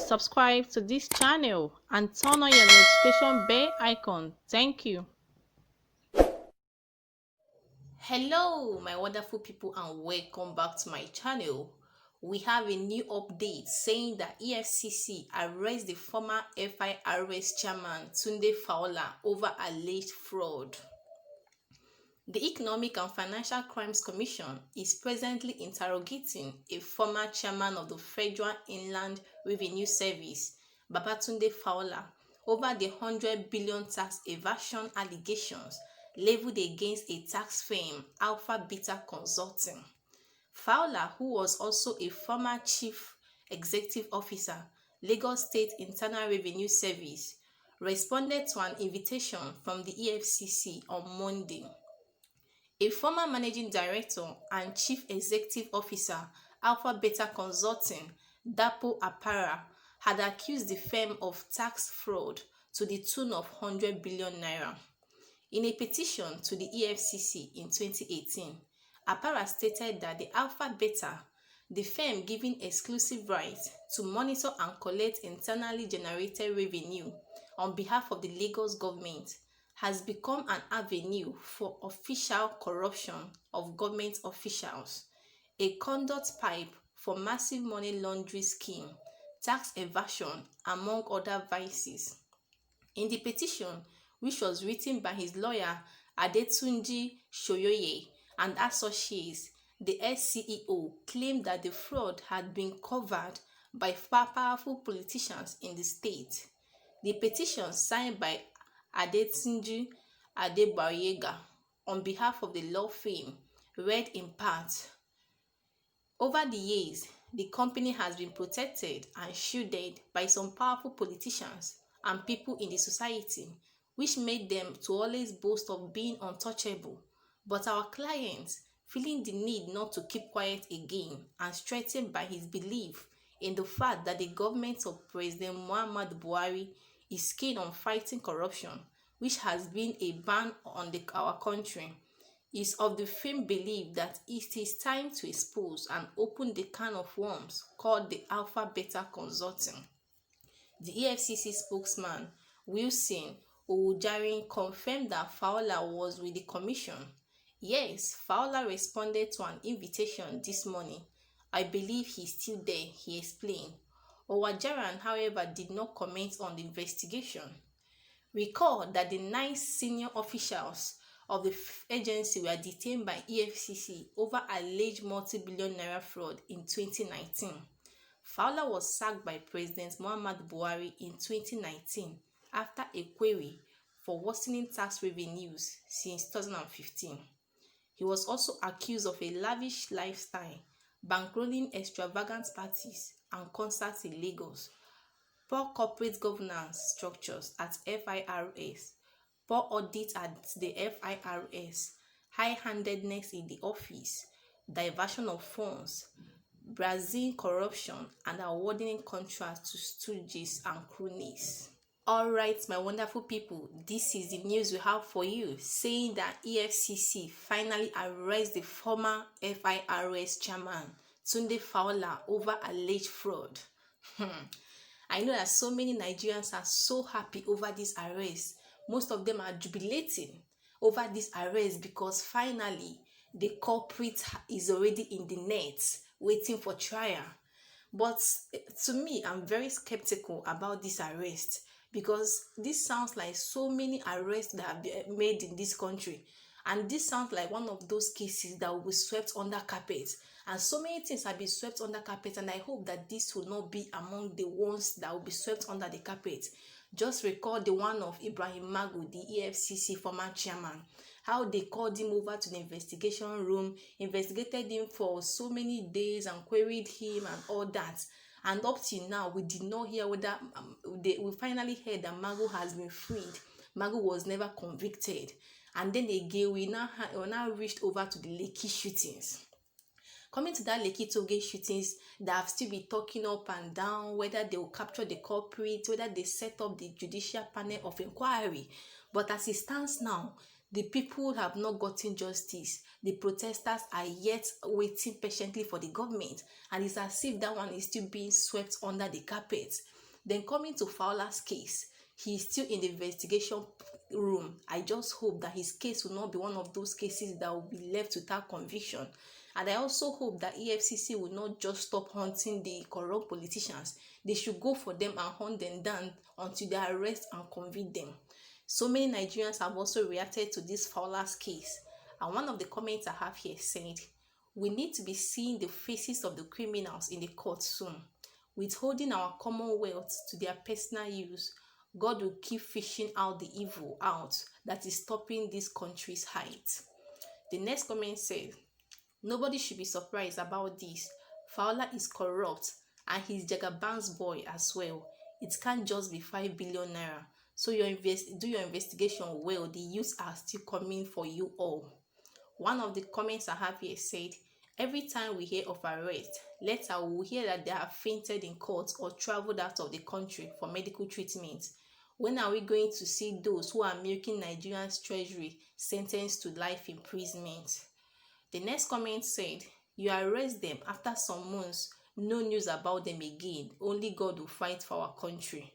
subscribe to this channel and turn on your notification bell icon. Thank you. Hello my wonderful people and welcome back to my channel. We have a new update saying that EFCC arrests the former FIRS chairman Tunde Fowler over alleged fraud. The Economic and Financial Crimes Commission is presently interrogating a former chairman of the Federal Inland Revenue Service, Babatunde Fowler, over the 100 billion tax evasion allegations leveled against a tax firm, Alpha Beta Consulting. Fowler, who was also a former chief executive officer, Lagos State Internal Revenue Service, responded to an invitation from the EFCC on Monday. A former managing director and chief executive officer, Alpha Beta Consulting, Dapo Apara, had accused the firm of tax fraud to the tune of 100 billion naira. In a petition to the EFCC in 2018, Apara stated that the Alpha Beta, the firm given exclusive rights to monitor and collect internally generated revenue on behalf of the Lagos government, has become an avenue for official corruption of government officials, a conduit pipe for massive money laundering scheme, tax evasion, among other vices. In the petition, which was written by his lawyer Adetunji Shoyoye and Associates, the ex-CEO claimed that the fraud had been covered by powerful politicians in the state. The petition, signed by Adetunji Adebayega on behalf of the law firm, read in part, "Over the years, the company has been protected and shielded by some powerful politicians and people in the society, which made them to always boast of being untouchable. But our clients, feeling the need not to keep quiet again and strengthened by his belief in the fact that the government of President Muhammadu Buhari is keen on fighting corruption, which has been a ban on our country, is of the firm belief that it is time to expose and open the can of worms called the Alpha Beta Consulting." The EFCC spokesman, Wilson Owujarin, confirmed that Fowler was with the commission. "Yes, Fowler responded to an invitation this morning. I believe he's still there," he explained. Owujarin, however, did not comment on the investigation. Recall that the 9 senior officials of the agency were detained by EFCC over alleged multi-billion naira fraud in 2019. Fowler was sacked by President Muhammadu Buhari in 2019 after a query for worsening tax revenues since 2015. He was also accused of a lavish lifestyle, bankrolling extravagant parties and concerts in Lagos, poor corporate governance structures at FIRS, poor audit at the FIRS, high-handedness in the office, diversion of funds, Brazil corruption, and awarding contracts to stooges and cronies. Alright, my wonderful people, this is the news we have for you, saying that EFCC finally arrests the former FIRS chairman Tunde Fowler over alleged fraud. I know that so many Nigerians are so happy over this arrest. Most of them are jubilating over this arrest because finally the culprit is already in the net waiting for trial. But to me, I'm very skeptical about this arrest because this sounds like so many arrests that have been made in this country, and this sounds like one of those cases that will be swept under carpet. And so many things have been swept under carpet, and I hope that this will not be among the ones that will be swept under the carpet. Just recall the one of Ibrahim Magu, the EFCC former chairman, how they called him over to the investigation room, investigated him for so many days and queried him and all that. And up till now, we did not hear whether we finally heard that Magu has been freed. Magu was never convicted. And then again, we now reached over to the Lekki shootings. Coming to that Lekki Toge shootings, that have still been talking up and down whether they will capture the culprit, whether they set up the judicial panel of inquiry. But as it stands now, the people have not gotten justice. The protesters are yet waiting patiently for the government, and it's as if that one is still being swept under the carpet. Then coming to Fowler's case, he's still in the investigation room. I just hope that his case will not be one of those cases that will be left without conviction. And I also hope that EFCC will not just stop hunting the corrupt politicians. They should go for them and hunt them down until they arrest and convict them. So many Nigerians have also reacted to this Fowler's case. And one of the comments I have here said, we need to be seeing the faces of the criminals in the court soon. Withholding our commonwealth to their personal use, God will keep fishing out the evil out that is stopping this country's height. The next comment said, nobody should be surprised about this. Fowler is corrupt and he's Jagaban's boy as well. It can't just be 5 billion naira. So do your investigation well. The youths are still coming for you all. One of the comments I have here said, every time we hear of arrest, later we will hear that they have fainted in court or traveled out of the country for medical treatment. When are we going to see those who are milking Nigeria's treasury sentenced to life imprisonment? The next comment said, you arrest them after some months, no news about them again. Only God will fight for our country.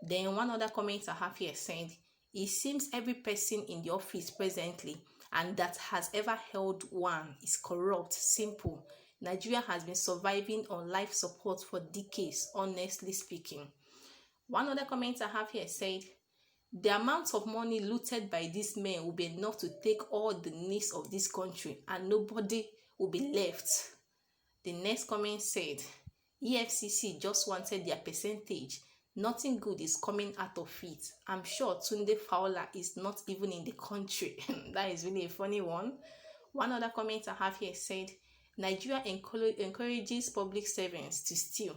Then one other comment I have here said, it seems every person in the office presently and that has ever held one is corrupt. Simple. Nigeria has been surviving on life support for decades, honestly speaking. One other comment I have here said, the amount of money looted by these men will be enough to take all the needs of this country and nobody will be left. The next comment said, EFCC just wanted their percentage. Nothing good is coming out of it. I'm sure Tunde Fowler is not even in the country. That is really a funny one. One other comment I have here said, Nigeria encourages public servants to steal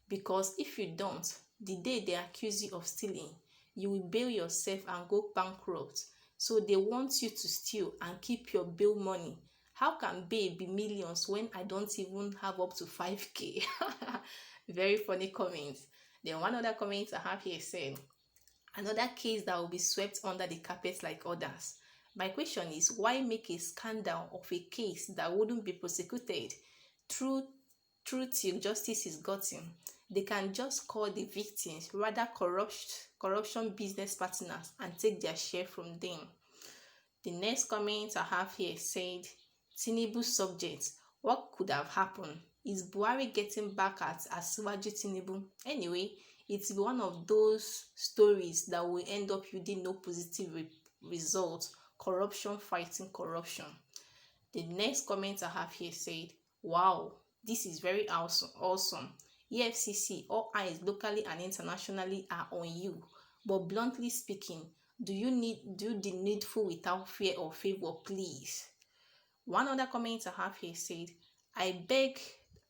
because if you don't, the day they accuse you of stealing, you will bail yourself and go bankrupt. So they want you to steal and keep your bail money. How can bail be millions when I don't even have up to 5k? Very funny comment. Then one other comment I have here said, another case that will be swept under the carpet like others. My question is, why make a scandal of a case that wouldn't be prosecuted through till justice is gotten? They can just call the victims, rather corruption business partners, and take their share from them. The next comment I have here said, Tinubu's subjects, what could have happened? Is Buhari getting back at Asiwaju Tinubu? Anyway, it's one of those stories that will end up yielding no positive results. Corruption fighting corruption. The next comment I have here said, wow, this is very awesome. EFCC, all eyes locally and internationally are on you. But bluntly speaking, do the needful without fear or favor, please? One other comment I have here said, I beg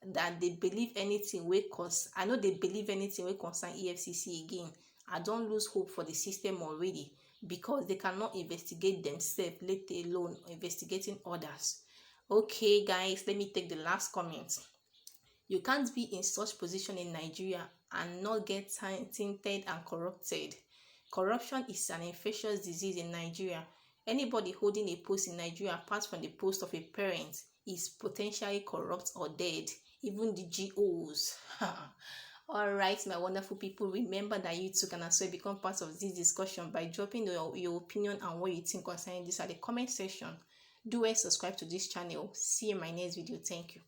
that they believe anything wey concern. I know they believe anything wey concern EFCC again. I don't lose hope for the system already because they cannot investigate themselves, let alone investigating others. Okay, guys, let me take the last comment. You can't be in such position in Nigeria and not get tainted and corrupted. Corruption is an infectious disease in Nigeria. Anybody holding a post in Nigeria apart from the post of a parent is potentially corrupt or dead. Even the GOs. Alright, my wonderful people, remember that you too can also become part of this discussion by dropping your opinion and what you think concerning this at the comment section. Do subscribe to this channel. See you in my next video. Thank you.